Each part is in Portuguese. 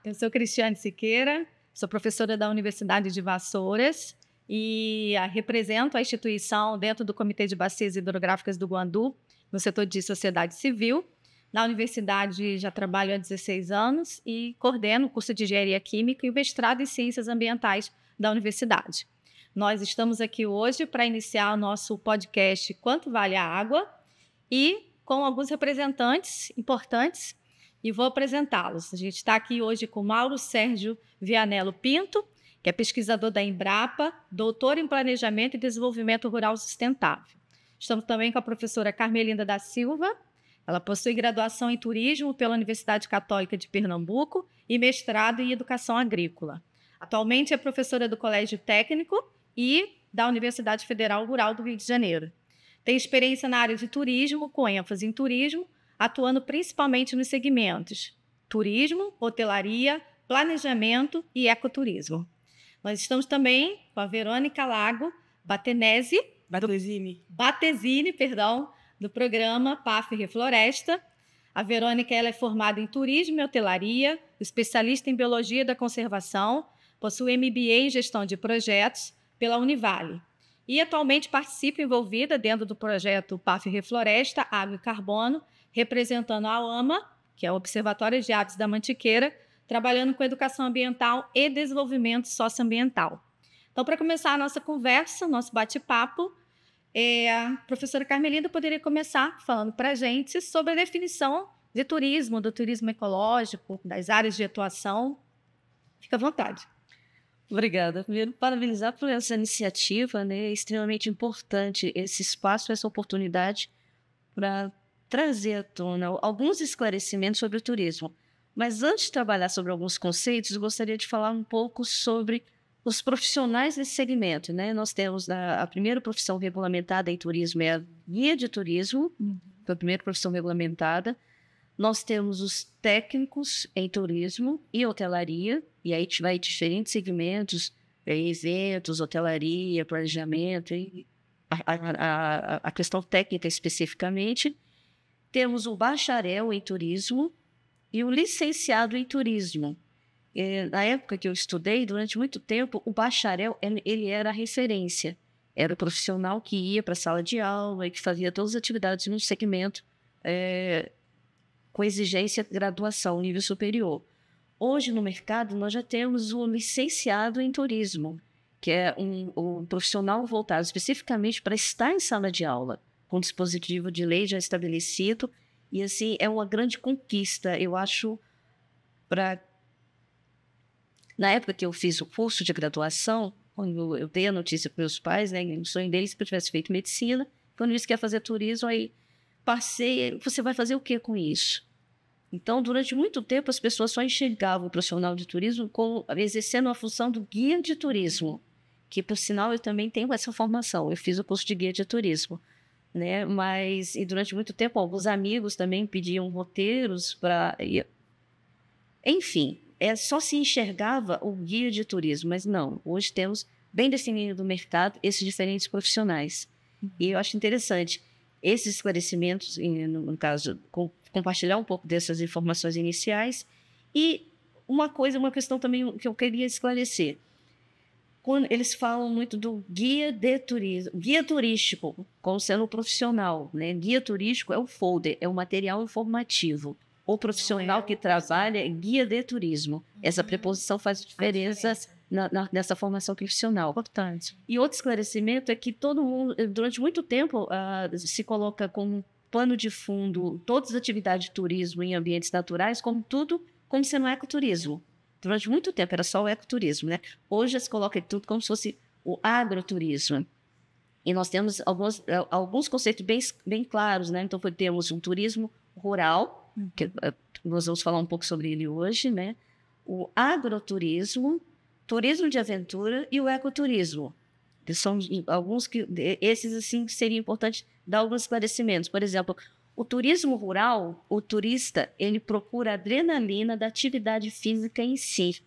Eu sou Cristiane Siqueira, sou professora da Universidade de Vassouras e represento a instituição dentro do Comitê de Bacias Hidrográficas do Guandu, no setor de sociedade civil. Na universidade já trabalho há 16 anos e coordeno o curso de Engenharia Química e o mestrado em Ciências Ambientais da universidade. Nós estamos aqui hoje para iniciar o nosso podcast Quanto Vale a Água e com alguns representantes importantes e vou apresentá-los. A gente está aqui hoje com Mauro Sérgio Vianello Pinto, que é pesquisador da Embrapa, doutor em Planejamento e Desenvolvimento Rural Sustentável. Estamos também com a professora Carmelinda da Silva. Ela possui graduação em Turismo pela Universidade Católica de Pernambuco e mestrado em Educação Agrícola. Atualmente é professora do Colégio Técnico e da Universidade Federal Rural do Rio de Janeiro. Tem experiência na área de turismo, com ênfase em turismo, atuando principalmente nos segmentos turismo, hotelaria, planejamento e ecoturismo. Nós estamos também com a Verônica Lago Battesini, do programa PAF Refloresta. A Verônica ela é formada em turismo e hotelaria, especialista em biologia da conservação, possui MBA em gestão de projetos pela Univale. E atualmente participa envolvida dentro do projeto PAF Refloresta, Água e Carbono, representando a AMA, que é o Observatório de Aves da Mantiqueira, trabalhando com educação ambiental e desenvolvimento socioambiental. Então, para começar a nossa conversa, nosso bate-papo, a professora Carmelinda poderia começar falando para a gente sobre a definição de turismo, do turismo ecológico, das áreas de atuação. Fica à vontade. Obrigada. Primeiro, parabenizar por essa iniciativa, né? É extremamente importante esse espaço, essa oportunidade para trazer à tona alguns esclarecimentos sobre o turismo. Mas antes de trabalhar sobre alguns conceitos, eu gostaria de falar um pouco sobre os profissionais desse segmento, né? Nós temos a primeira profissão regulamentada em turismo, é a guia de turismo, foi a primeira profissão regulamentada. Nós temos os técnicos em turismo e hotelaria, e aí vai diferentes segmentos, eventos, hotelaria, planejamento, e a questão técnica especificamente. Temos o bacharel em turismo e o licenciado em turismo. Na época que eu estudei, durante muito tempo, o bacharel ele era a referência. Era o profissional que ia para a sala de aula e que fazia todas as atividades no segmento com exigência de graduação, nível superior. Hoje, no mercado, nós já temos o licenciado em turismo, que é um profissional voltado especificamente para estar em sala de aula, com dispositivo de lei já estabelecido, e assim, é uma grande conquista, eu acho, Na época que eu fiz o curso de graduação, quando eu dei a notícia para meus pais, né, o sonho deles que eu tivesse feito medicina, quando eles queriam fazer turismo, aí passei, você vai fazer o que com isso? Então, durante muito tempo, as pessoas só enxergavam o profissional de turismo como exercendo a função do guia de turismo, que, por sinal, eu também tenho essa formação. Eu fiz o curso de guia de turismo, né? Mas, e durante muito tempo, alguns amigos também pediam roteiros para... Enfim, só se enxergava o guia de turismo, mas não. Hoje temos bem definido no mercado esses diferentes profissionais. E eu acho interessante esses esclarecimentos, no caso, compartilhar um pouco dessas informações iniciais. E uma questão também que eu queria esclarecer. Quando eles falam muito do guia de turismo, guia turístico, como sendo um profissional, né? Guia turístico é o folder, é o material informativo. O profissional que trabalha é guia de turismo. Essa preposição faz diferença nessa formação profissional. Importante. E outro esclarecimento é que todo mundo, durante muito tempo, se coloca como plano de fundo todas as atividades de turismo em ambientes naturais como sendo ecoturismo. Durante muito tempo era só o ecoturismo, né? Hoje se coloca tudo como se fosse o agroturismo. E nós temos alguns conceitos bem claros, né? Então, temos um turismo rural, que nós vamos falar um pouco sobre ele hoje, né? O agroturismo, turismo de aventura e o ecoturismo. São alguns que esses assim seria importante dar alguns esclarecimentos. Por exemplo, o turismo rural, o turista, ele procura a adrenalina da atividade física em si.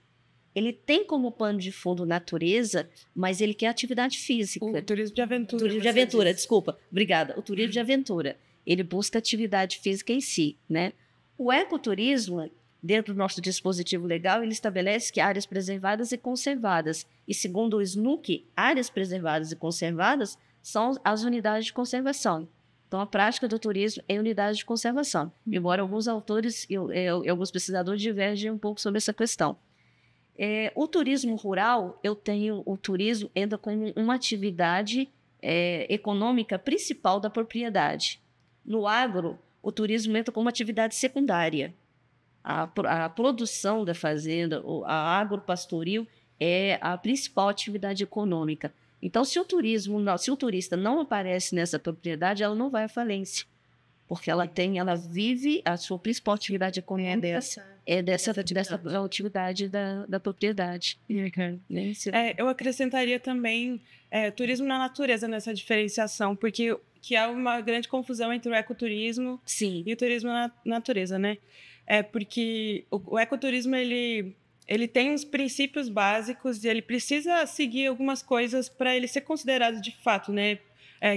Ele tem como pano de fundo natureza, mas ele quer atividade física. O turismo de aventura. Turismo de aventura, desculpa. Obrigada. O turismo de aventura. Ele busca atividade física em si, né? O ecoturismo dentro do nosso dispositivo legal, ele estabelece que áreas preservadas e conservadas. E segundo o SNUC, áreas preservadas e conservadas são as unidades de conservação. Então, a prática do turismo é unidade de conservação, embora alguns autores e alguns pesquisadores divergem um pouco sobre essa questão. O turismo rural, eu tenho o turismo ainda como uma atividade econômica principal da propriedade. No agro, o turismo entra como uma atividade secundária. A produção da fazenda, a agropastoril, é a principal atividade econômica. Então, se o turista não aparece nessa propriedade, ela não vai à falência, porque ela vive a sua principal atividade econômica dessa atividade da propriedade. Eu acrescentaria também turismo na natureza nessa diferenciação, porque que há uma grande confusão entre o ecoturismo e o turismo na natureza, né? Porque o ecoturismo ele tem uns princípios básicos e ele precisa seguir algumas coisas para ele ser considerado de fato, né?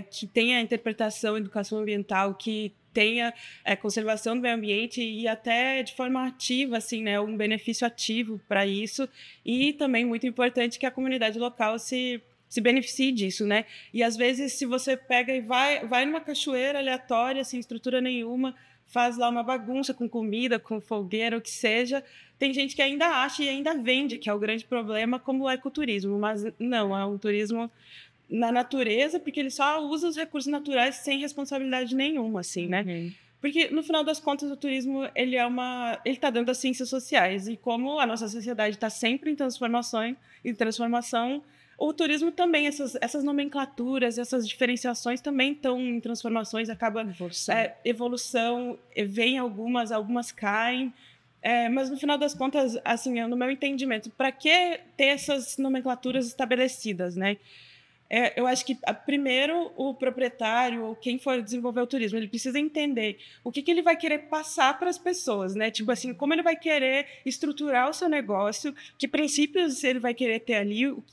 Que tenha interpretação, educação ambiental, que tenha conservação do meio ambiente e até de forma ativa, assim, né? Um benefício ativo para isso. E também, muito importante, que a comunidade local se beneficie disso, né? E, às vezes, se você pega e vai numa cachoeira aleatória, sem estrutura nenhuma, faz lá uma bagunça com comida, com fogueira, o que seja, tem gente que ainda acha e ainda vende, que é o grande problema, como o ecoturismo. Mas não, é um turismo na natureza, porque ele só usa os recursos naturais sem responsabilidade nenhuma, assim, né? Porque, no final das contas, o turismo, ele está dentro das ciências sociais. E como a nossa sociedade está sempre em transformação, o turismo também, essas nomenclaturas, essas diferenciações também estão em transformações, acaba evolução, vem algumas caem. Mas, no final das contas, assim, no meu entendimento, para que ter essas nomenclaturas estabelecidas, né? Eu acho que, primeiro, o proprietário ou quem for desenvolver o turismo, ele precisa entender o que ele vai querer passar para as pessoas, né? Tipo assim, como ele vai querer estruturar o seu negócio, que princípios ele vai querer ter ali, o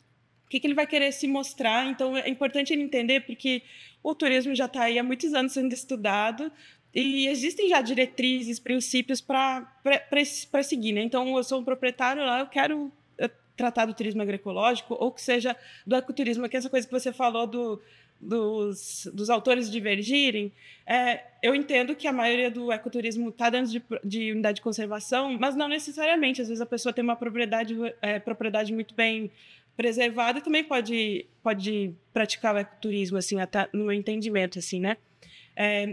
que ele vai querer se mostrar. Então, é importante ele entender, porque o turismo já está aí há muitos anos sendo estudado e existem já diretrizes, princípios para seguir, né? Então, eu sou um proprietário lá, eu quero tratar do turismo agroecológico, ou que seja do ecoturismo, que é essa coisa que você falou dos autores divergirem. Eu entendo que a maioria do ecoturismo está dentro de unidade de conservação, mas não necessariamente. Às vezes a pessoa tem uma propriedade muito bem preservada e também pode praticar o ecoturismo, assim, até no meu entendimento, assim, né?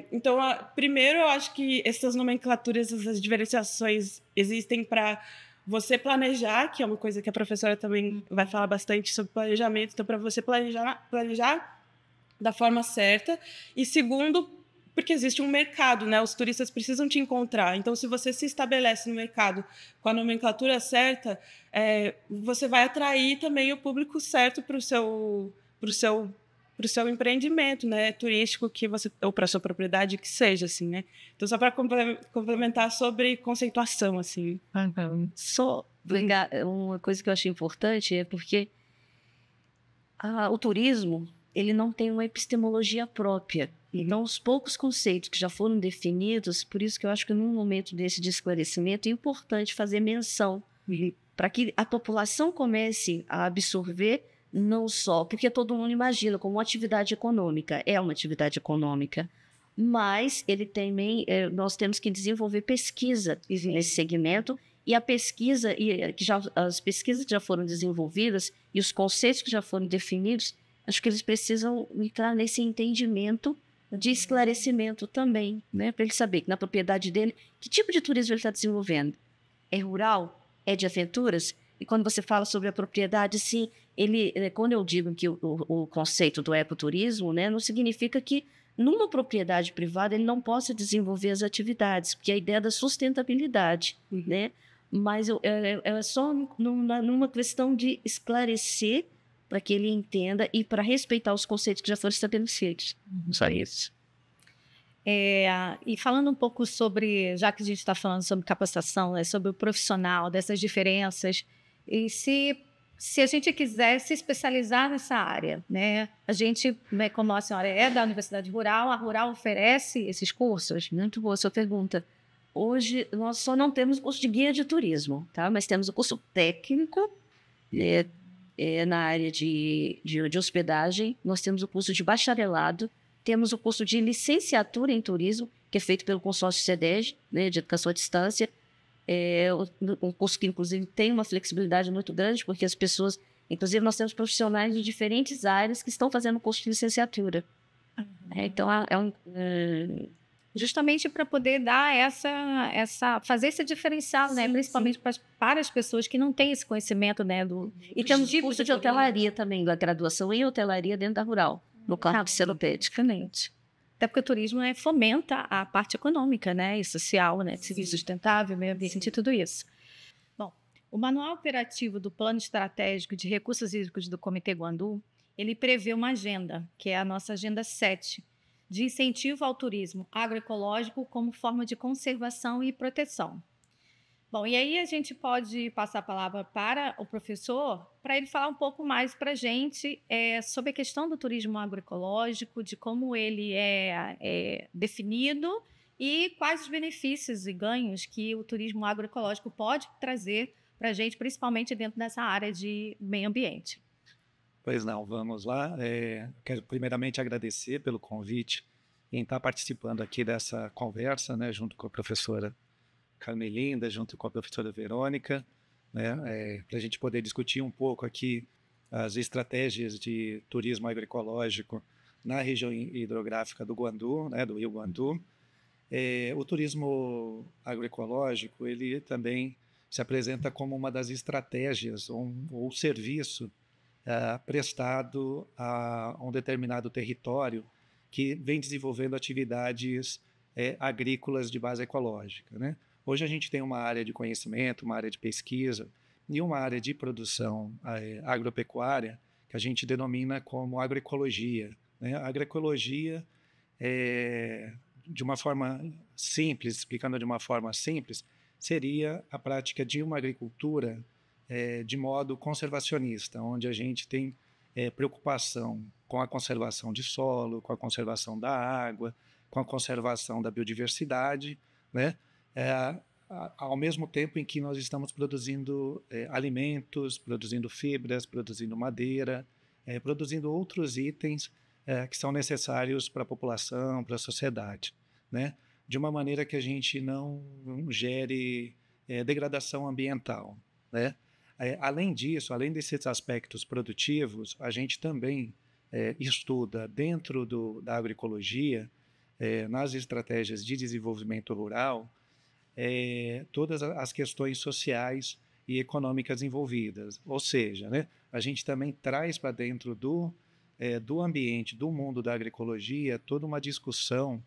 Então, primeiro, eu acho que essas nomenclaturas, essas diferenciações existem para você planejar, que é uma coisa que a professora também vai falar bastante sobre planejamento, então, para você planejar da forma certa. E segundo, porque existe um mercado, né? Os turistas precisam te encontrar. Então, se você se estabelece no mercado com a nomenclatura certa, você vai atrair também o público certo para o seu empreendimento, né, turístico, ou para a sua propriedade, que seja, assim, né? Então, só para complementar sobre conceituação, assim. Uma coisa que eu achei importante é porque o turismo, ele não tem uma epistemologia própria. Então, os poucos conceitos que já foram definidos, por isso que eu acho que num momento desse de esclarecimento é importante fazer menção para que a população comece a absorver, não só porque todo mundo imagina como uma atividade econômica, é uma atividade econômica, mas ele também, nós temos que desenvolver pesquisa nesse segmento, e a pesquisa, as pesquisas que já foram desenvolvidas e os conceitos que já foram definidos, acho que eles precisam entrar nesse entendimento de esclarecimento também, né, para ele saber que na propriedade dele, que tipo de turismo ele está desenvolvendo. É rural? É de aventuras? E quando você fala sobre a propriedade, sim, quando eu digo que o conceito do ecoturismo, né, não significa que numa propriedade privada ele não possa desenvolver as atividades, porque a ideia da sustentabilidade, né? Mas é só numa questão de esclarecer para que ele entenda e para respeitar os conceitos que já foram estabelecidos. Só isso. E falando um pouco sobre, já que a gente está falando sobre capacitação, sobre o profissional, dessas diferenças, e se a gente quiser se especializar nessa área, né? A gente, como a senhora é da Universidade Rural, a Rural oferece esses cursos? Muito boa a sua pergunta. Hoje, nós só não temos o curso de guia de turismo, tá? Mas temos o curso técnico na área de hospedagem. Nós temos o curso de bacharelado, temos o curso de licenciatura em turismo, que é feito pelo consórcio CEDEG, né, de educação à distância. Um curso que, inclusive, tem uma flexibilidade muito grande, porque as pessoas... Inclusive, nós temos profissionais de diferentes áreas que estão fazendo o curso de licenciatura. Então, justamente para poder dar fazer esse diferencial, né? Principalmente para as pessoas que não têm esse conhecimento, né? E temos curso de hotelaria também, da graduação em hotelaria dentro da Rural, no campus Celopédica. Excelente. Até porque o turismo fomenta a parte econômica, né? E social, né? Sustentável, meio ambiente e tudo isso. Bom, o Manual Operativo do Plano Estratégico de Recursos Hídricos do Comitê Guandu, ele prevê uma agenda, que é a nossa Agenda 7, de incentivo ao turismo agroecológico como forma de conservação e proteção. Bom, e aí a gente pode passar a palavra para o professor, para ele falar um pouco mais para a gente sobre a questão do turismo agroecológico, de como ele é definido e quais os benefícios e ganhos que o turismo agroecológico pode trazer para a gente, principalmente dentro dessa área de meio ambiente. Pois não, vamos lá. Quero primeiramente agradecer pelo convite em estar participando aqui dessa conversa, né, junto com a professora Carmelinda, junto com a professora Verônica, né, para a gente poder discutir um pouco aqui as estratégias de turismo agroecológico na região hidrográfica do Guandu, né, do Rio Guandu. O turismo agroecológico, ele também se apresenta como uma das estratégias ou serviço prestado a um determinado território que vem desenvolvendo atividades agrícolas de base ecológica, né? Hoje a gente tem uma área de conhecimento, uma área de pesquisa e uma área de produção agropecuária que a gente denomina como agroecologia, né? A agroecologia, de uma forma simples, explicando de uma forma simples, seria a prática de uma agricultura de modo conservacionista, onde a gente tem preocupação com a conservação de solo, com a conservação da água, com a conservação da biodiversidade, né? Ao mesmo tempo em que nós estamos produzindo alimentos, produzindo fibras, produzindo madeira, produzindo outros itens que são necessários para a população, para a sociedade, né? De uma maneira que a gente não gere degradação ambiental, né? Além disso, além desses aspectos produtivos, a gente também estuda dentro da agroecologia, nas estratégias de desenvolvimento rural, todas as questões sociais e econômicas envolvidas. Ou seja, né, a gente também traz para dentro do ambiente, do mundo da agroecologia, toda uma discussão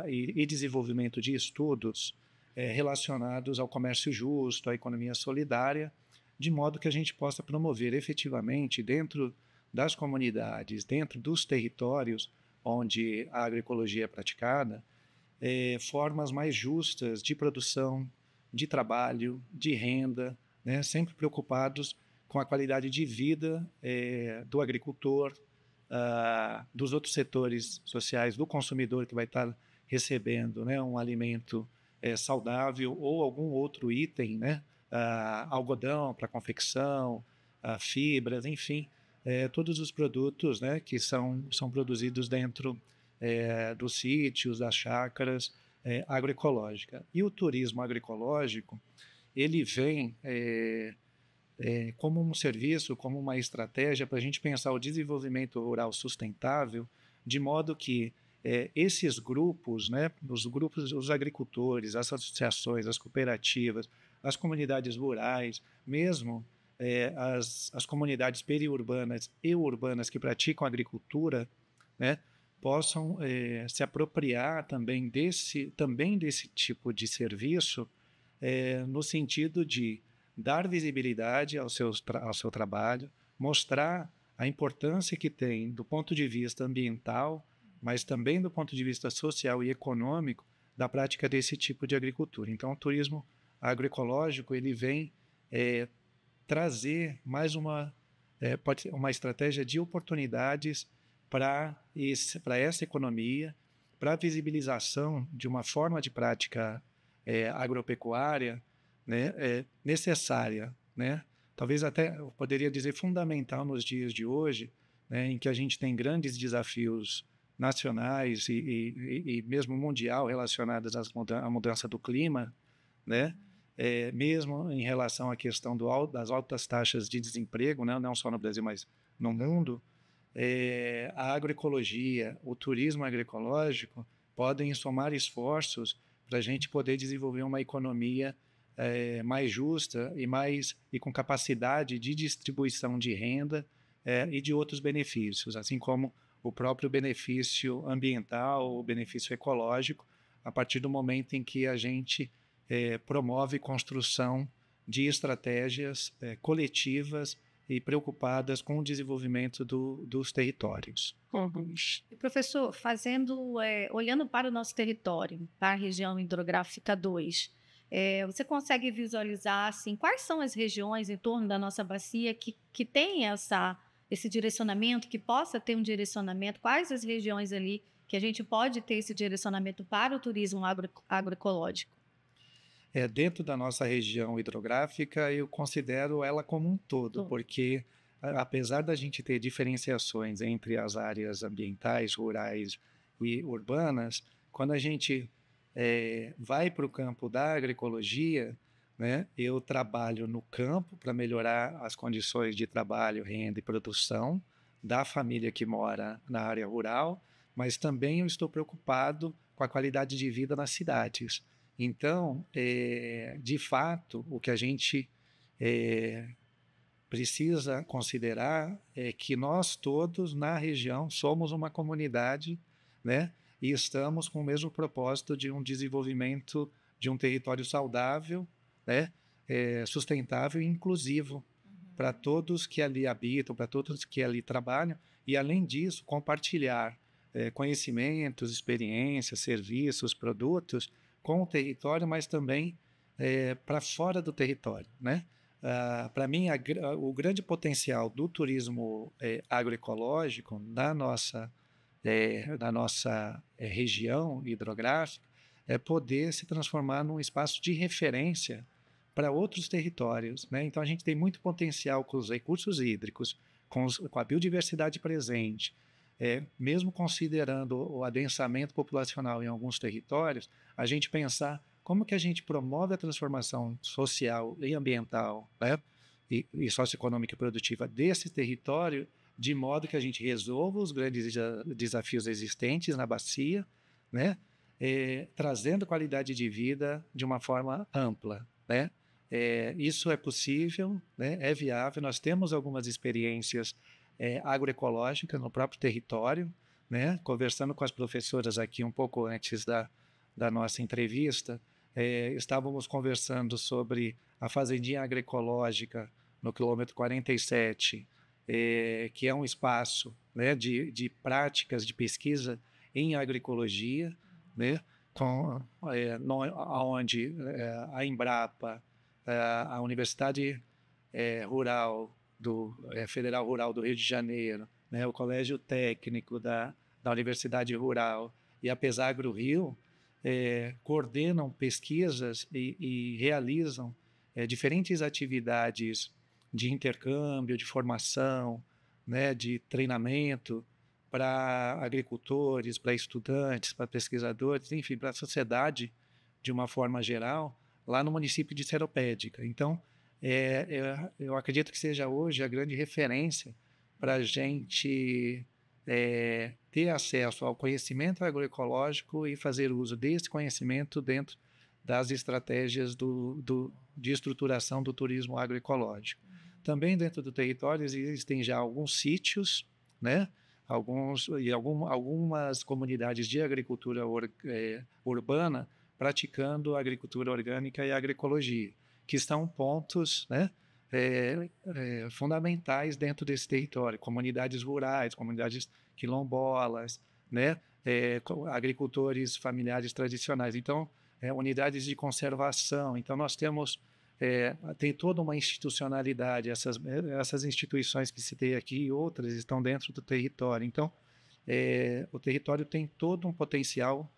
e desenvolvimento de estudos relacionados ao comércio justo, à economia solidária, de modo que a gente possa promover efetivamente dentro das comunidades, dentro dos territórios onde a agroecologia é praticada, formas mais justas de produção, de trabalho, de renda, né? Sempre preocupados com a qualidade de vida do agricultor, dos outros setores sociais, do consumidor que vai estar recebendo, né, um alimento saudável ou algum outro item, né? Algodão para confecção, fibras, enfim, todos os produtos, né, que são produzidos dentro dos sítios, das chácaras agroecológicas. E o turismo agroecológico, ele vem como um serviço, como uma estratégia para a gente pensar o desenvolvimento rural sustentável, de modo que esses grupos, né, os agricultores, as associações, as cooperativas, as comunidades rurais, mesmo as comunidades periurbanas e urbanas que praticam agricultura, né, possam se apropriar também desse tipo de serviço, no sentido de dar visibilidade ao seu trabalho, mostrar a importância que tem do ponto de vista ambiental, mas também do ponto de vista social e econômico da prática desse tipo de agricultura. Então, o turismo agroecológico, ele vem trazer mais uma estratégia de oportunidades para essa economia, para a visibilização de uma forma de prática agropecuária, né, necessária, né? Talvez até eu poderia dizer fundamental nos dias de hoje, né, em que a gente tem grandes desafios nacionais e mesmo mundial relacionados à mudança do clima, né? Mesmo em relação à questão das altas taxas de desemprego, né, não só no Brasil, mas no mundo, a agroecologia, o turismo agroecológico podem somar esforços para a gente poder desenvolver uma economia mais justa e com capacidade de distribuição de renda e de outros benefícios, assim como o próprio benefício ambiental, o benefício ecológico, a partir do momento em que a gente promove construção de estratégias coletivas e preocupadas com o desenvolvimento dos territórios. E, professor, olhando para o nosso território, para a região hidrográfica 2, você consegue visualizar assim, quais são as regiões em torno da nossa bacia que tem esse direcionamento, que possa ter um direcionamento, quais as regiões ali que a gente pode ter esse direcionamento para o turismo agroecológico? Dentro da nossa região hidrográfica, eu considero ela como um todo, porque apesar da gente ter diferenciações entre as áreas ambientais, rurais e urbanas, quando a gente vai para o campo da agroecologia, né, eu trabalho no campo para melhorar as condições de trabalho, renda e produção da família que mora na área rural, mas também eu estou preocupado com a qualidade de vida nas cidades. Então, de fato, o que a gente precisa considerar é que nós todos na região somos uma comunidade, né? E estamos com o mesmo propósito de um desenvolvimento de um território saudável, né? Sustentável e inclusivo para todos que ali habitam, para todos que ali trabalham, e além disso, compartilhar conhecimentos, experiências, serviços, produtos com o território, mas também para fora do território, né? Para mim, o grande potencial do turismo agroecológico na nossa região hidrográfica é poder se transformar num espaço de referência para outros territórios, né? Então, a gente tem muito potencial com os recursos hídricos, com a biodiversidade presente, mesmo considerando o adensamento populacional em alguns territórios, a gente pensar como que a gente promove a transformação social e ambiental, né? e socioeconômica e produtiva desse território, de modo que a gente resolva os grandes desafios existentes na bacia, né? Trazendo qualidade de vida de uma forma ampla, né? Isso é possível, né? É viável. Nós temos algumas experiências agroecológicas no próprio território, né? Conversando com as professoras aqui um pouco antes da nossa entrevista, estávamos conversando sobre a fazendinha agroecológica no quilômetro 47, que é um espaço, né, de práticas de pesquisa em agroecologia, né, onde a Embrapa, a Universidade Federal Rural do Rio de Janeiro, né, o Colégio Técnico da Universidade Rural e a Pesagro Rio coordenam pesquisas e realizam diferentes atividades de intercâmbio, de formação, né, de treinamento para agricultores, para estudantes, para pesquisadores, enfim, para a sociedade de uma forma geral, lá no município de Seropédica. Então, eu acredito que seja hoje a grande referência para a gente ter acesso ao conhecimento agroecológico e fazer uso desse conhecimento dentro das estratégias de estruturação do turismo agroecológico. Também dentro do território existem já alguns sítios, né? Algumas comunidades de agricultura urbana praticando agricultura orgânica e agroecologia, que são pontos, né, fundamentais dentro desse território, comunidades rurais, comunidades quilombolas, né, agricultores familiares tradicionais. Então, unidades de conservação. Então, nós tem toda uma institucionalidade, essas instituições que citei aqui e outras estão dentro do território. Então, o território tem todo um potencial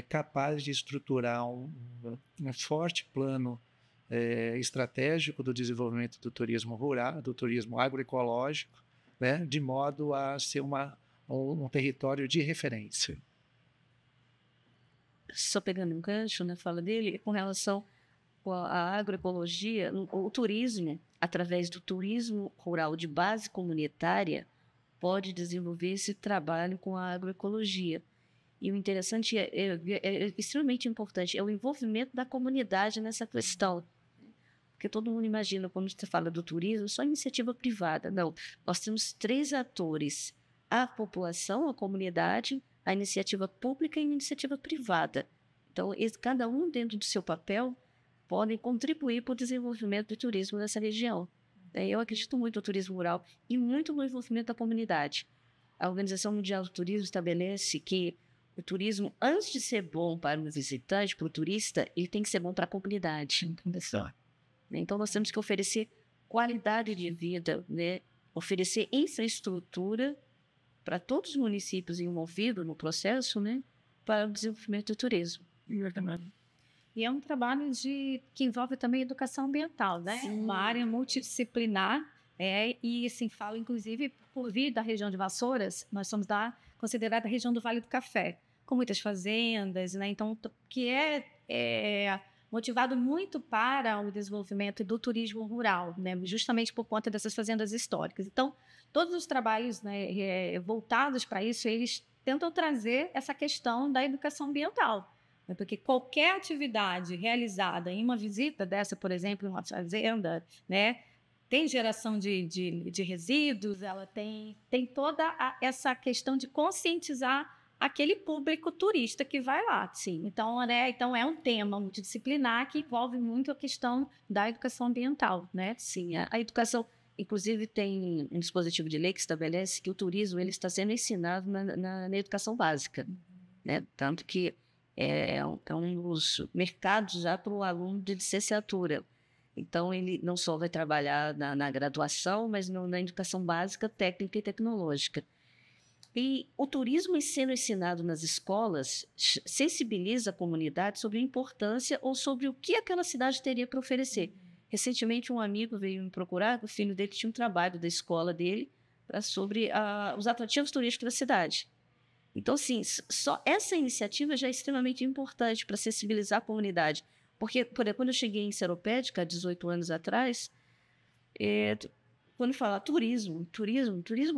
capaz de estruturar um forte plano estratégico do desenvolvimento do turismo rural, do turismo agroecológico, né, de modo a ser um território de referência. Só pegando um gancho na fala dele, com relação à agroecologia, o turismo, através do turismo rural de base comunitária, pode desenvolver esse trabalho com a agroecologia. E o interessante é extremamente importante, é o envolvimento da comunidade nessa questão. Porque todo mundo imagina, quando você fala do turismo, só iniciativa privada. Não, nós temos 3 atores: a população, a comunidade, a iniciativa pública e a iniciativa privada. Então, cada um, dentro do seu papel, podem contribuir para o desenvolvimento do turismo nessa região. Eu acredito muito no turismo rural e muito no envolvimento da comunidade. A Organização Mundial do Turismo estabelece que o turismo, antes de ser bom para o visitante, para o turista, ele tem que ser bom para a comunidade. Então, nós temos que oferecer qualidade de vida, né? Oferecer infraestrutura para todos os municípios envolvidos no processo, né? Para o desenvolvimento do turismo. E é um trabalho que envolve também educação ambiental, né? Sim. Uma área multidisciplinar, e assim, falo inclusive por vir da região de Vassouras, nós somos considerada a região do Vale do Café, com muitas fazendas, né? Então, que é motivado muito para o desenvolvimento do turismo rural, né? Justamente por conta dessas fazendas históricas. Então, todos os trabalhos, né, voltados para isso, eles tentam trazer essa questão da educação ambiental. Porque qualquer atividade realizada em uma visita dessa, por exemplo, em uma fazenda, né, tem geração de resíduos, ela tem toda essa questão de conscientizar aquele público turista que vai lá. Sim. Então, é um tema multidisciplinar que envolve muito a questão da educação ambiental, né? Sim, a educação, inclusive, tem um dispositivo de lei que estabelece que o turismo ele está sendo ensinado na educação básica, né? Tanto que é um dos mercados já para o aluno de licenciatura. Então, ele não só vai trabalhar na graduação, mas na educação básica, técnica e tecnológica. E o turismo sendo ensinado nas escolas sensibiliza a comunidade sobre a importância ou sobre o que aquela cidade teria para oferecer. Recentemente, um amigo veio me procurar, o filho dele tinha um trabalho da escola dele sobre os atrativos turísticos da cidade. Então, sim, só essa iniciativa já é extremamente importante para sensibilizar a comunidade. Porque, por exemplo, quando eu cheguei em Seropédica, há 18 anos atrás, quando fala turismo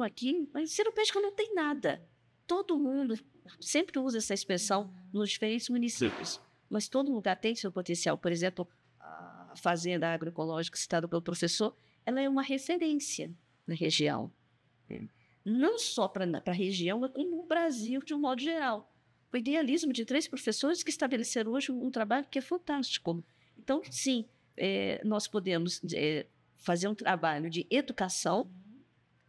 aqui, mas em Seropédica não tem nada. Todo mundo sempre usa essa expressão nos diferentes municípios, mas todo lugar tem seu potencial. Por exemplo, a fazenda agroecológica citada pelo professor, ela é uma referência na região. Não só para a região, mas como no Brasil, de um modo geral. O idealismo de 3 professores que estabeleceram hoje um trabalho que é fantástico. Então, sim, nós podemos fazer um trabalho de educação,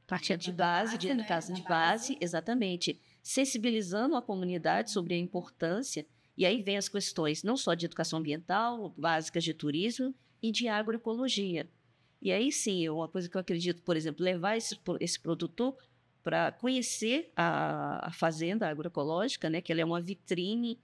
partindo de base, de educação de base, exatamente, sensibilizando a comunidade sobre a importância, e aí vem as questões não só de educação ambiental, básicas de turismo e de agroecologia. E aí, sim, uma coisa que eu acredito, por exemplo, levar esse produtor para conhecer a fazenda agroecológica, né, que ela é uma vitrine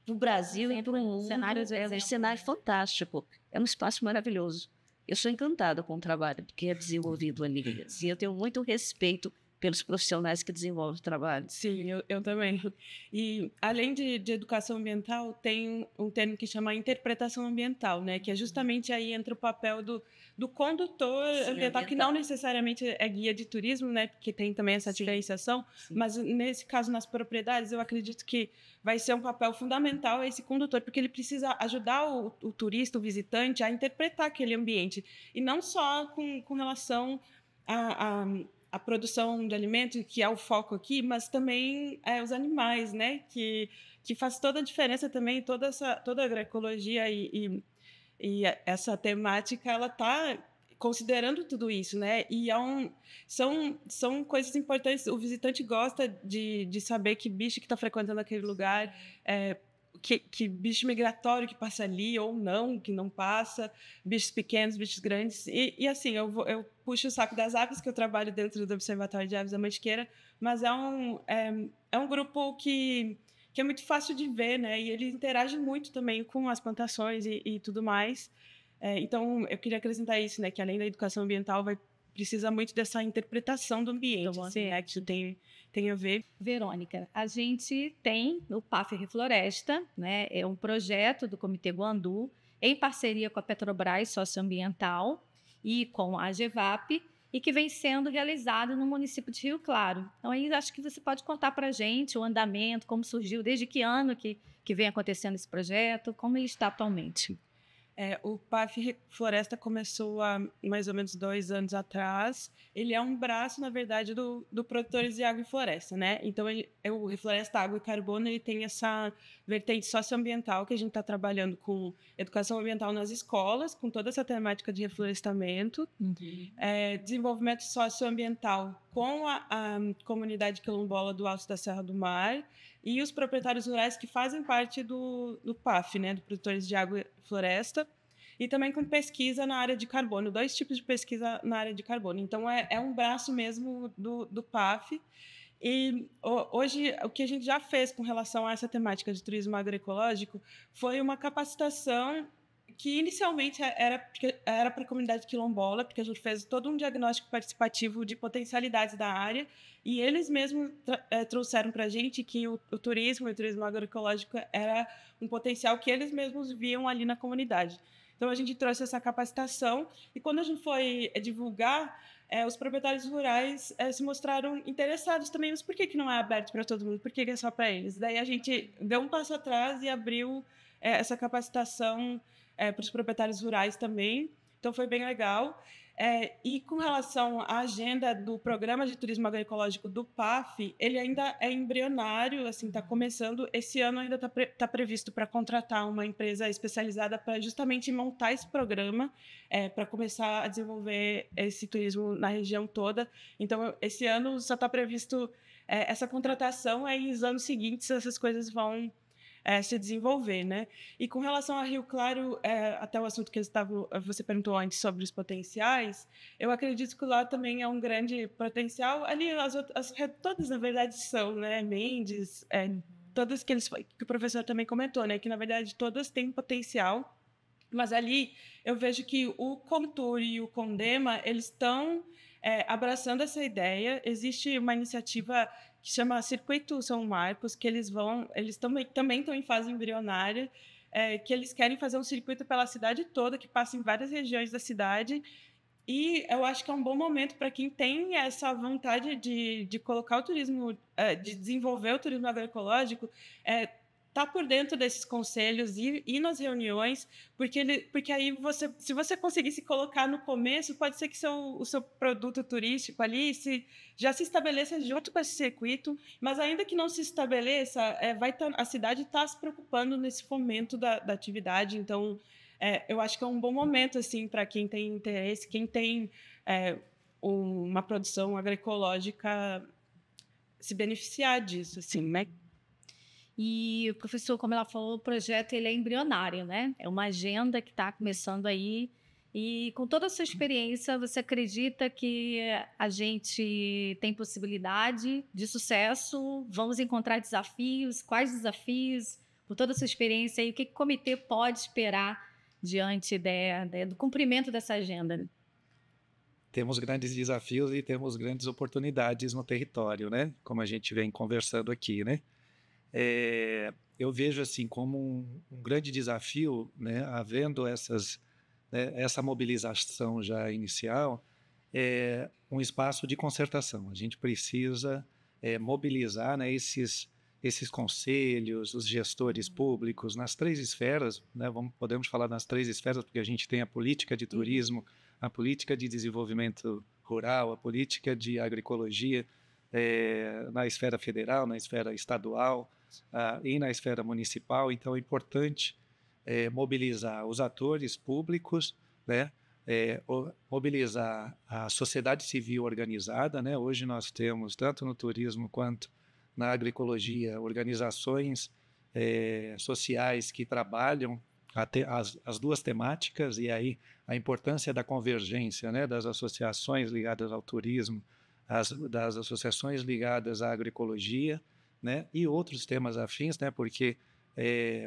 do Brasil e do mundo. É um cenário fantástico. É um espaço maravilhoso. Eu sou encantada com o trabalho que é desenvolvido ali. Assim, eu tenho muito respeito pelos profissionais que desenvolvem o trabalho. Sim, eu também. E, além de educação ambiental, tem um termo que chama interpretação ambiental, né? Que é justamente aí entra o papel do condutor ambiental, que não necessariamente é guia de turismo, né? Porque tem também essa diferenciação, mas nesse caso, nas propriedades, eu acredito que vai ser um papel fundamental esse condutor, porque ele precisa ajudar o turista, o visitante, a interpretar aquele ambiente, e não só com relação a produção de alimentos, que é o foco aqui, mas também os animais, né? Que faz toda a diferença também, toda a agroecologia e essa temática, ela está considerando tudo isso, né? E são coisas importantes. O visitante gosta de saber que bicho que está frequentando aquele lugar, que bicho migratório que passa ali ou não, que não passa, bichos pequenos, bichos grandes. E assim, eu puxo o saco das aves, que eu trabalho dentro do Observatório de Aves da Mantiqueira, mas é um grupo que que é muito fácil de ver, né? E ele interage muito também com as plantações e tudo mais. Então, eu queria acrescentar isso, né? Que além da educação ambiental, precisa muito dessa interpretação do ambiente, assim, né? Que isso tem a ver. Verônica, a gente tem o PAF Refloresta, né? É um projeto do Comitê Guandu, em parceria com a Petrobras Socioambiental e com a AGEVAP, e que vem sendo realizado no município de Rio Claro. Então, aí acho que você pode contar para a gente o andamento, como surgiu, desde que ano que vem acontecendo esse projeto, como ele está atualmente. O PAF Floresta começou há mais ou menos 2 anos atrás. Ele é um braço, na verdade, do Produtores de Água e Floresta, né? Então, o Refloresta Água e Carbono, ele tem essa vertente socioambiental, que a gente está trabalhando com educação ambiental nas escolas, com toda essa temática de reflorestamento, desenvolvimento socioambiental com a comunidade quilombola do Alto da Serra do Mar e os proprietários rurais que fazem parte do PAF, né, do Produtores de Água e Floresta, e também com pesquisa na área de carbono, 2 tipos de pesquisa na área de carbono. Então, é um braço mesmo do PAF. E hoje, o que a gente já fez com relação a essa temática de turismo agroecológico foi uma capacitação que inicialmente era para a comunidade quilombola, porque a gente fez todo um diagnóstico participativo de potencialidades da área, e eles mesmos trouxeram para a gente que o turismo agroecológico era um potencial que eles mesmos viam ali na comunidade. Então, a gente trouxe essa capacitação, e quando a gente foi divulgar, os proprietários rurais se mostraram interessados também, mas por que não é aberto para todo mundo? Por que é só para eles? Daí a gente deu um passo atrás e abriu essa capacitação para os proprietários rurais também. Então, foi bem legal. E com relação à agenda do Programa de Turismo Agroecológico do PAF, ele ainda é embrionário, assim, está começando. Esse ano ainda está previsto para contratar uma empresa especializada para justamente montar esse programa, para começar a desenvolver esse turismo na região toda. Então, esse ano só está previsto essa contratação, aí nos anos seguintes essas coisas vão se desenvolver, né? E com relação a Rio Claro, até o assunto que você perguntou antes sobre os potenciais, eu acredito que lá também é um grande potencial. Ali, todas, na verdade, são, né? Mendes, todas que o professor também comentou, né? Que, na verdade, todas têm potencial, mas ali eu vejo que o Contur e o Condema, eles estão abraçando essa ideia. Existe uma iniciativa que chama Circuito São Marcos, que eles também estão em fase embrionária, que eles querem fazer um circuito pela cidade toda, que passa em várias regiões da cidade, e eu acho que é um bom momento para quem tem essa vontade de colocar o turismo, de desenvolver o turismo agroecológico, tá por dentro desses conselhos e nas reuniões, porque aí se você conseguir se colocar no começo, pode ser que o seu produto turístico ali já se estabeleça junto com esse circuito, mas ainda que não se estabeleça, a cidade está se preocupando nesse fomento da atividade. Então, eu acho que é um bom momento assim, para quem tem interesse, quem tem uma produção agroecológica, se beneficiar disso, assim, né? E, professor, como ela falou, o projeto ele é embrionário, né? É uma agenda que está começando aí. E, com toda a sua experiência, você acredita que a gente tem possibilidade de sucesso? Vamos encontrar desafios? Quais desafios? Por toda a sua experiência aí, o que o comitê pode esperar diante do cumprimento dessa agenda? Temos grandes desafios e temos grandes oportunidades no território, né? Como a gente vem conversando aqui, né? Eu vejo assim como um grande desafio, né, havendo essa mobilização já inicial, um espaço de concertação. A gente precisa mobilizar, né, esses conselhos, os gestores públicos nas 3 esferas, né, podemos falar nas 3 esferas, porque a gente tem a política de turismo, a política de desenvolvimento rural, a política de agroecologia, na esfera federal, na esfera estadual, e na esfera municipal. Então, é importante mobilizar os atores públicos, né? Mobilizar a sociedade civil organizada, né? Hoje nós temos, tanto no turismo quanto na agroecologia, organizações sociais que trabalham as 2 temáticas, e aí a importância da convergência, né? Das associações ligadas ao turismo, das associações ligadas à agroecologia, né? E outros temas afins, né? Porque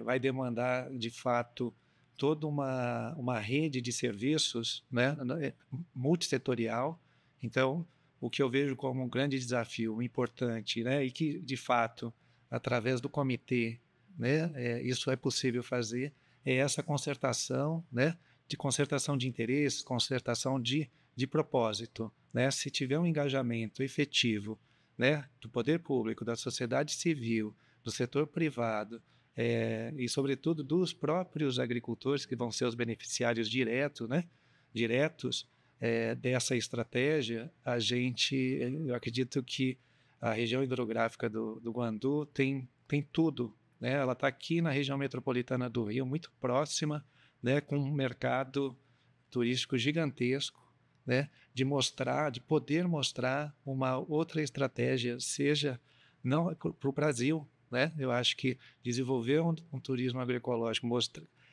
vai demandar, de fato, toda uma rede de serviços, né? Multissetorial. Então, o que eu vejo como um grande desafio importante, né? E que, de fato, através do comitê, né? Isso é possível fazer, é essa concertação, né? De concertação de interesses, concertação de propósito, né? Se tiver um engajamento efetivo, né? Do poder público, da sociedade civil, do setor privado, e, sobretudo, dos próprios agricultores, que vão ser os beneficiários diretos, né? Diretos dessa estratégia, eu acredito que a região hidrográfica do Guandu tem tudo, né? Ela está aqui na região metropolitana do Rio, muito próxima, né? Com um mercado turístico gigantesco, né? De poder mostrar uma outra estratégia, seja não para o Brasil, né? Eu acho que desenvolver um turismo agroecológico,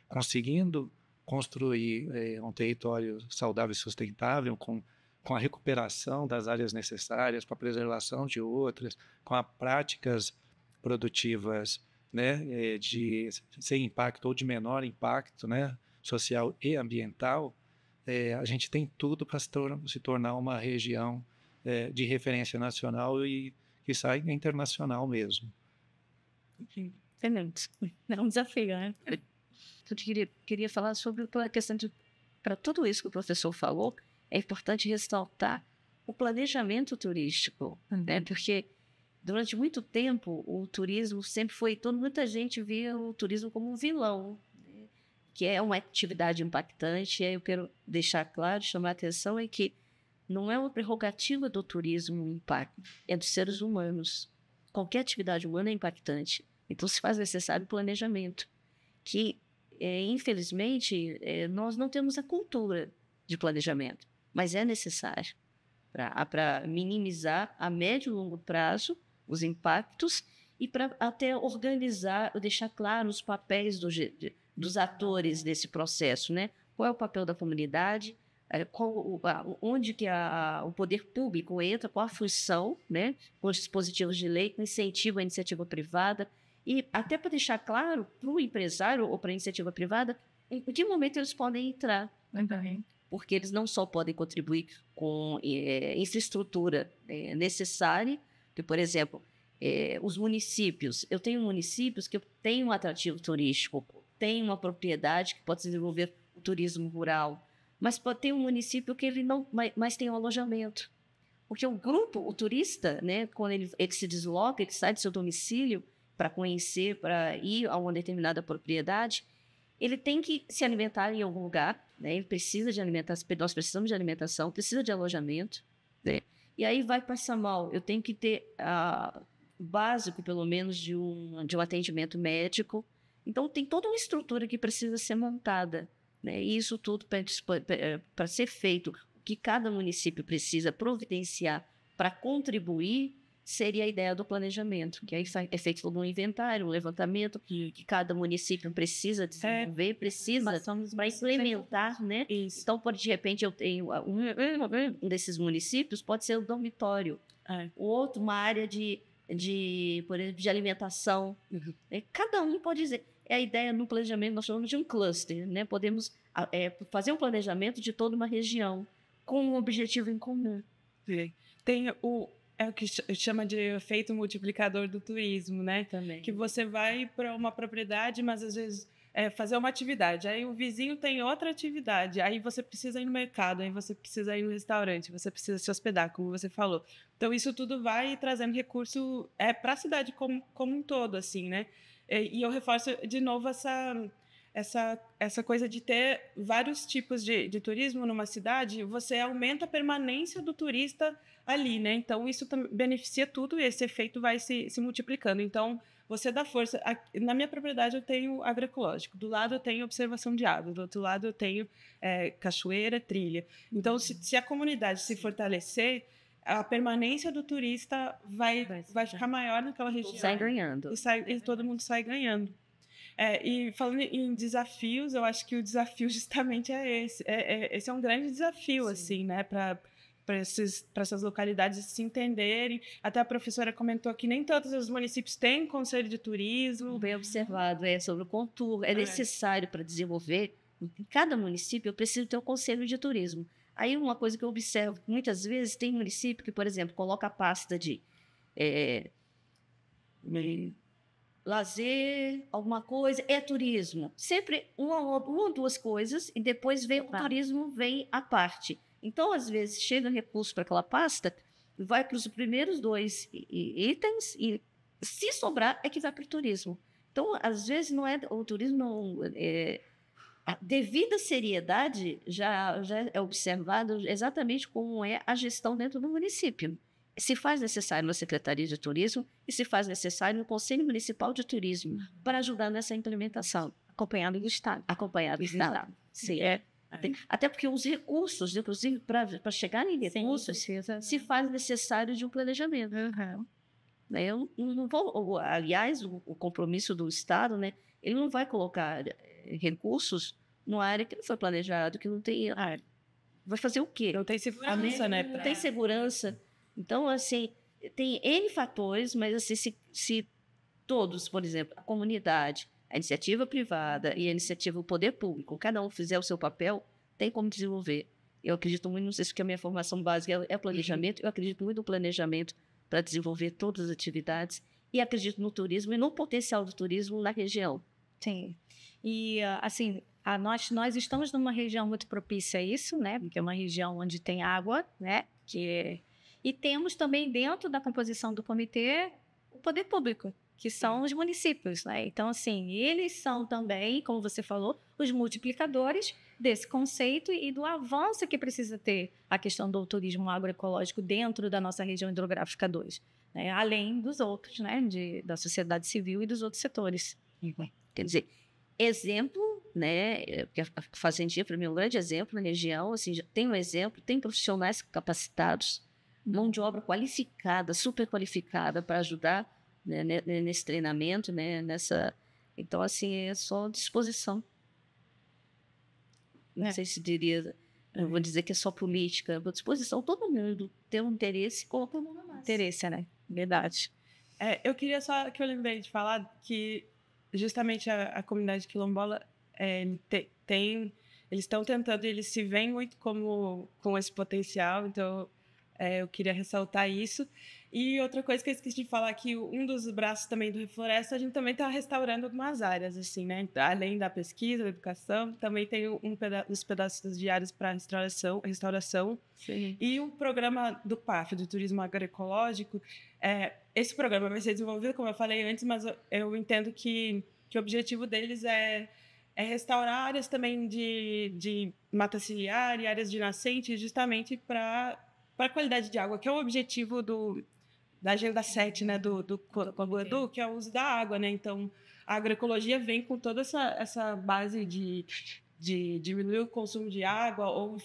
conseguindo construir um território saudável e sustentável, com a recuperação das áreas necessárias, com a preservação de outras, com as práticas produtivas, né, de sem impacto ou de menor impacto, né, social e ambiental, a gente tem tudo para se tornar uma região de referência nacional e que sai internacional mesmo. Excelente. É um desafio, né? Eu queria falar sobre a questão de, para tudo isso que o professor falou, é importante ressaltar o planejamento turístico, né? Porque durante muito tempo o turismo sempre foi, muita gente via o turismo como um vilão, né? Que é uma atividade impactante. E aí eu quero deixar claro, chamar a atenção, é que não é uma prerrogativa do turismo o impacto, é dos seres humanos. Qualquer atividade humana é impactante. Então se faz necessário planejamento, que infelizmente nós não temos a cultura de planejamento, mas é necessário para minimizar a médio e longo prazo os impactos e para até organizar, deixar claro os papéis dos atores desse processo, né? Qual é o papel da comunidade, onde que o poder público entra, qual a função, né? Com os dispositivos de lei, com incentivo à iniciativa privada, e até para deixar claro para o empresário ou para a iniciativa privada em que momento eles podem entrar. Porque eles não só podem contribuir com infraestrutura necessária, que, por exemplo, os municípios. Eu tenho municípios que têm um atrativo turístico, tem uma propriedade que pode desenvolver o turismo rural, mas pode ter um município que ele não mais tem um alojamento. Porque o turista, né, quando ele se desloca, ele sai do seu domicílio para conhecer, para ir a uma determinada propriedade, ele tem que se alimentar em algum lugar, né? Ele precisa de alimentação, nós precisamos de alimentação, precisa de alojamento, né? E aí vai passar mal, eu tenho que ter básico, pelo menos, de um atendimento médico. Então, tem toda uma estrutura que precisa ser montada, né? E isso tudo para ser feito, o que cada município precisa providenciar para contribuir, seria a ideia do planejamento, que aí é feito todo um inventário, um levantamento que cada município precisa desenvolver, precisa para implementar, né? Isso. Então, de repente, eu tenho um desses municípios, pode ser o dormitório, o outro, uma área por exemplo, de alimentação. Cada um pode dizer. É a ideia no planejamento, nós chamamos de um cluster, né? Podemos fazer um planejamento de toda uma região com um objetivo em comum. Tem o que chama de efeito multiplicador do turismo, né? Também. Que você vai para uma propriedade, mas às vezes fazer uma atividade, aí o vizinho tem outra atividade, aí você precisa ir no mercado, aí você precisa ir no restaurante, você precisa se hospedar, como você falou. Então isso tudo vai trazendo recurso para a cidade como um todo, assim, né? E eu reforço de novo essa coisa de ter vários tipos de turismo numa cidade, você aumenta a permanência do turista ali, né? Então, isso beneficia tudo e esse efeito vai se multiplicando. Então, você dá força. Na minha propriedade, eu tenho agroecológico. Do lado, eu tenho observação de água. Do outro lado, eu tenho cachoeira, trilha. Então, se a comunidade se fortalecer, a permanência do turista vai ficar maior naquela região. Sai ganhando. E todo mundo sai ganhando. E falando em desafios, eu acho que o desafio justamente é esse. Esse é um grande desafio, assim, né? essas localidades se entenderem. Até a professora comentou que nem todos os municípios têm conselho de turismo. Bem observado, sobre o contorno. É necessário para desenvolver, em cada município, eu preciso ter um conselho de turismo. Aí uma coisa que eu observo, muitas vezes tem município que, por exemplo, coloca a pasta de lazer, alguma coisa, turismo. Sempre uma ou duas coisas e depois vem o turismo, vem à parte. Então, às vezes, chega recurso para aquela pasta, vai para os primeiros 2 itens e, se sobrar, é que vai para o turismo. Então, às vezes, não é o turismo, não, a devida seriedade já é observado exatamente como é a gestão dentro do município. Se faz necessário uma Secretaria de Turismo e se faz necessário um Conselho Municipal de Turismo para ajudar nessa implementação. Acompanhado do Estado. Acompanhado do Estado. Sim. Até porque os recursos, inclusive, para chegar em recursos, se faz necessário de um planejamento. Eu não vou, aliás, o compromisso do Estado, né, ele não vai colocar recursos numa área que não foi planejado, que não tem área. Vai fazer o quê? Não tem segurança, né? Não tem segurança. Então, assim, tem N fatores, mas assim, se todos, por exemplo, a comunidade, a iniciativa privada e a iniciativa do poder público, cada um fizer o seu papel, tem como desenvolver. Eu acredito muito, não sei se a minha formação básica é planejamento, eu acredito muito no planejamento para desenvolver todas as atividades e acredito no turismo e no potencial do turismo na região. Sim. E, assim, nós estamos numa região muito propícia a isso, né? Porque é uma região onde tem água, né? E temos também dentro da composição do comitê o poder público, que são os municípios, né? Então, assim, eles são também, como você falou, os multiplicadores desse conceito e do avanço que precisa ter a questão do turismo agroecológico dentro da nossa região hidrográfica 2, né? Além dos outros, né? Da sociedade civil e dos outros setores. Quer dizer, exemplo, né? Porque a Fazendinha, para mim, é um grande exemplo na região. Assim, tem um exemplo, tem profissionais capacitados, mão de obra qualificada, super qualificada para ajudar, né, nesse treinamento, né? Então, assim, é só disposição. Não sei se diria, eu vou dizer que é só política, à disposição, todo mundo tem um interesse, coloca a mão na massa. Interesse, né? Verdade. Eu queria só que eu lembrei de falar que justamente a comunidade quilombola eles estão tentando, eles se veem muito com esse potencial, então eu queria ressaltar isso. E outra coisa que eu esqueci de falar, que um dos braços também do Refloresta, a gente também está restaurando algumas áreas, assim, né? Além da pesquisa, da educação, também tem uns pedaços de áreas para restauração. Sim. E o programa do PAF, do Turismo Agroecológico, esse programa vai ser desenvolvido, como eu falei antes, mas eu entendo que o objetivo deles é restaurar áreas também de mata ciliar e áreas de nascente, justamente para a qualidade de água, que é o objetivo da Agenda 7, né, do Guandu, que é o uso da água, né? Então, a agroecologia vem com toda essa base de diminuir o consumo de água ou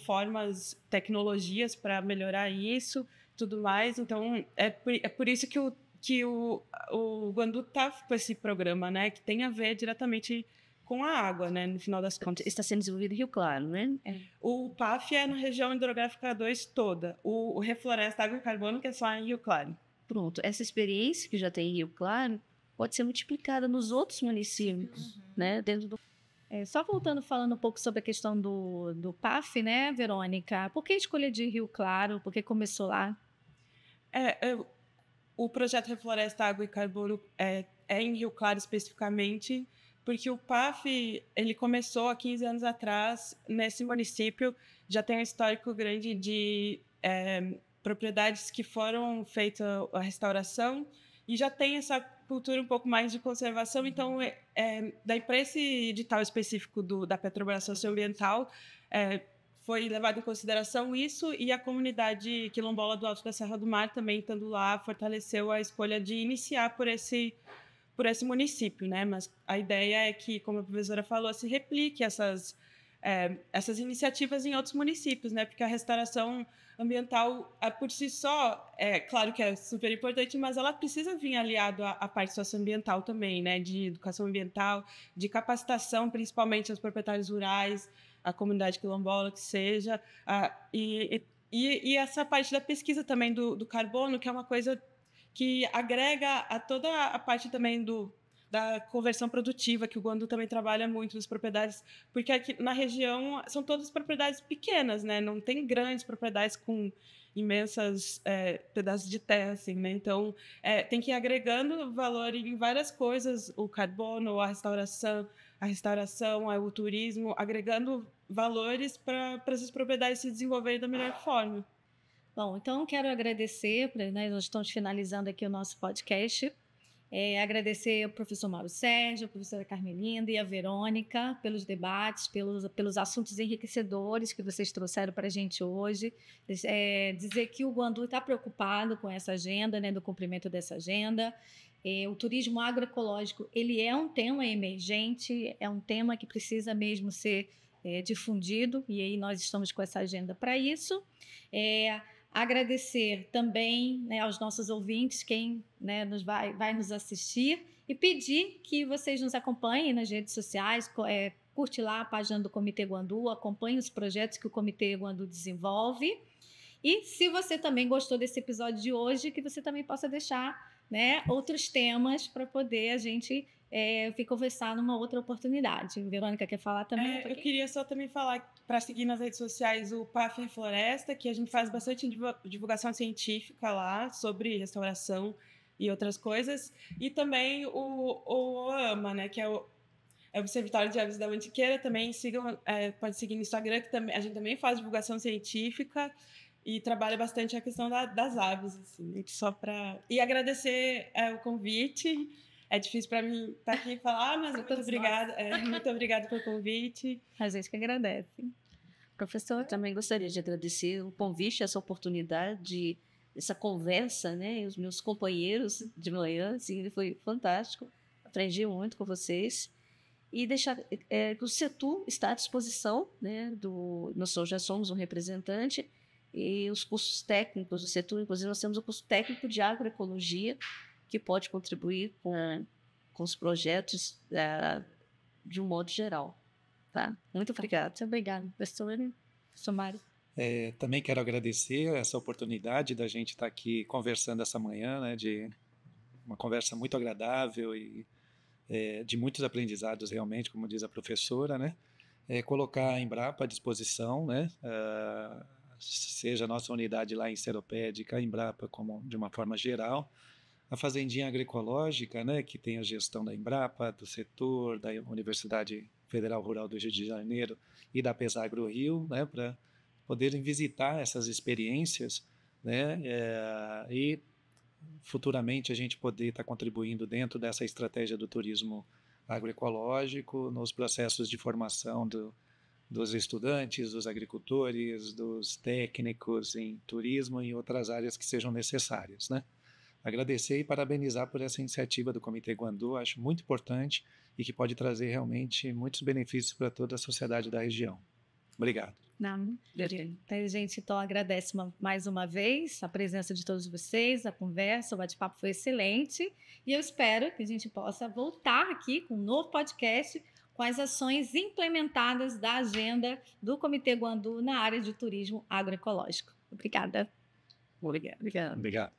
tecnologias para melhorar isso, tudo mais. Então, é por isso que o Guandu está com esse programa, né, que tem a ver diretamente com a água, né, no final das contas. Está sendo desenvolvido em Rio Claro, né? O PAF é na região hidrográfica 2 toda. O Refloresta Água e Carbono, que é só em Rio Claro. Pronto. Essa experiência que já tem em Rio Claro pode ser multiplicada nos outros municípios, né? Dentro do... Só voltando, falando um pouco sobre a questão do PAF, né, Verônica? Por que a escolha de Rio Claro? Por que começou lá? O projeto Refloresta Água e Carbono é em Rio Claro especificamente, porque o PAF ele começou há 15 anos atrás nesse município, já tem um histórico grande de propriedades que foram feitas a restauração e já tem essa cultura um pouco mais de conservação. Então, daí para esse edital específico da Petrobras Socioambiental, foi levado em consideração isso, e a comunidade quilombola do Alto da Serra do Mar também, estando lá, fortaleceu a escolha de iniciar por esse município, né? Mas a ideia é que, como a professora falou, se replique essas iniciativas em outros municípios, né? Porque a restauração ambiental, por si só, claro que é super importante, mas ela precisa vir aliado à parte socioambiental também, né? De educação ambiental, de capacitação, principalmente aos proprietários rurais, a comunidade quilombola, que seja, e E essa parte da pesquisa também do carbono, que é uma coisa que agrega a toda a parte também da conversão produtiva, que o Guandu também trabalha muito nas propriedades, porque aqui na região são todas propriedades pequenas, né? Não tem grandes propriedades com imensas pedaços de terra, assim, né? Então, tem que ir agregando valor em várias coisas, o carbono, a restauração, o turismo, agregando valores para essas propriedades se desenvolverem da melhor forma. Bom, então quero agradecer, né, nós estamos finalizando aqui o nosso podcast. Agradecer ao professor Mauro Sérgio, a professora Carmelinda e a Verônica pelos debates, pelos assuntos enriquecedores que vocês trouxeram para a gente hoje. Dizer que o Guandu está preocupado com essa agenda, né, do cumprimento dessa agenda. O turismo agroecológico ele é um tema emergente, é um tema que precisa mesmo ser difundido, e aí nós estamos com essa agenda para isso. Agradecer também, né, aos nossos ouvintes, quem, né, vai nos assistir, e pedir que vocês nos acompanhem nas redes sociais, curte lá a página do Comitê Guandu, acompanhe os projetos que o Comitê Guandu desenvolve. E se você também gostou desse episódio de hoje, que você também possa deixar, né, outros temas para poder a gente conversar numa outra oportunidade. Verônica, quer falar também? Eu queria só também falar para seguir nas redes sociais o PAF Floresta, que a gente faz bastante divulgação científica lá sobre restauração e outras coisas. E também o OAMA, né, que é o Observatório de Aves da Mantiqueira. Também sigam, pode seguir no Instagram, que também, a gente também faz divulgação científica e trabalha bastante a questão das aves, assim, só para... E agradecer o convite. É difícil para mim estar aqui e falar, mas muito obrigada. Muito obrigada pelo convite. A gente que agradece. Professor? Eu também gostaria de agradecer o convite, essa oportunidade, essa conversa, né? Os meus companheiros de manhã, assim, foi fantástico. Aprendi muito com vocês. E deixar que o CETU está à disposição, né? Nós já somos um representante, e os cursos técnicos do CETU, inclusive nós temos o curso técnico de agroecologia, que pode contribuir com os projetos de um modo geral. Tá? Muito obrigada. Muito obrigada, professora Mário. Também quero agradecer essa oportunidade da gente estar aqui conversando essa manhã, né, de uma conversa muito agradável e de muitos aprendizados realmente, como diz a professora, né? Colocar a Embrapa à disposição, né? Seja a nossa unidade lá em Seropédica, a Embrapa como de uma forma geral, a Fazendinha Agroecológica, né, que tem a gestão da Embrapa, do setor, da Universidade Federal Rural do Rio de Janeiro e da Pesagro Rio, né, para poderem visitar essas experiências, né, e futuramente a gente poder estar contribuindo dentro dessa estratégia do turismo agroecológico, nos processos de formação dos estudantes, dos agricultores, dos técnicos em turismo e outras áreas que sejam necessárias, né? Agradecer e parabenizar por essa iniciativa do Comitê Guandu, acho muito importante e que pode trazer realmente muitos benefícios para toda a sociedade da região. Obrigado. A gente então agradece mais uma vez a presença de todos vocês, a conversa, o bate-papo foi excelente e eu espero que a gente possa voltar aqui com um novo podcast com as ações implementadas da agenda do Comitê Guandu na área de turismo agroecológico. Obrigada. Obrigada. Obrigado.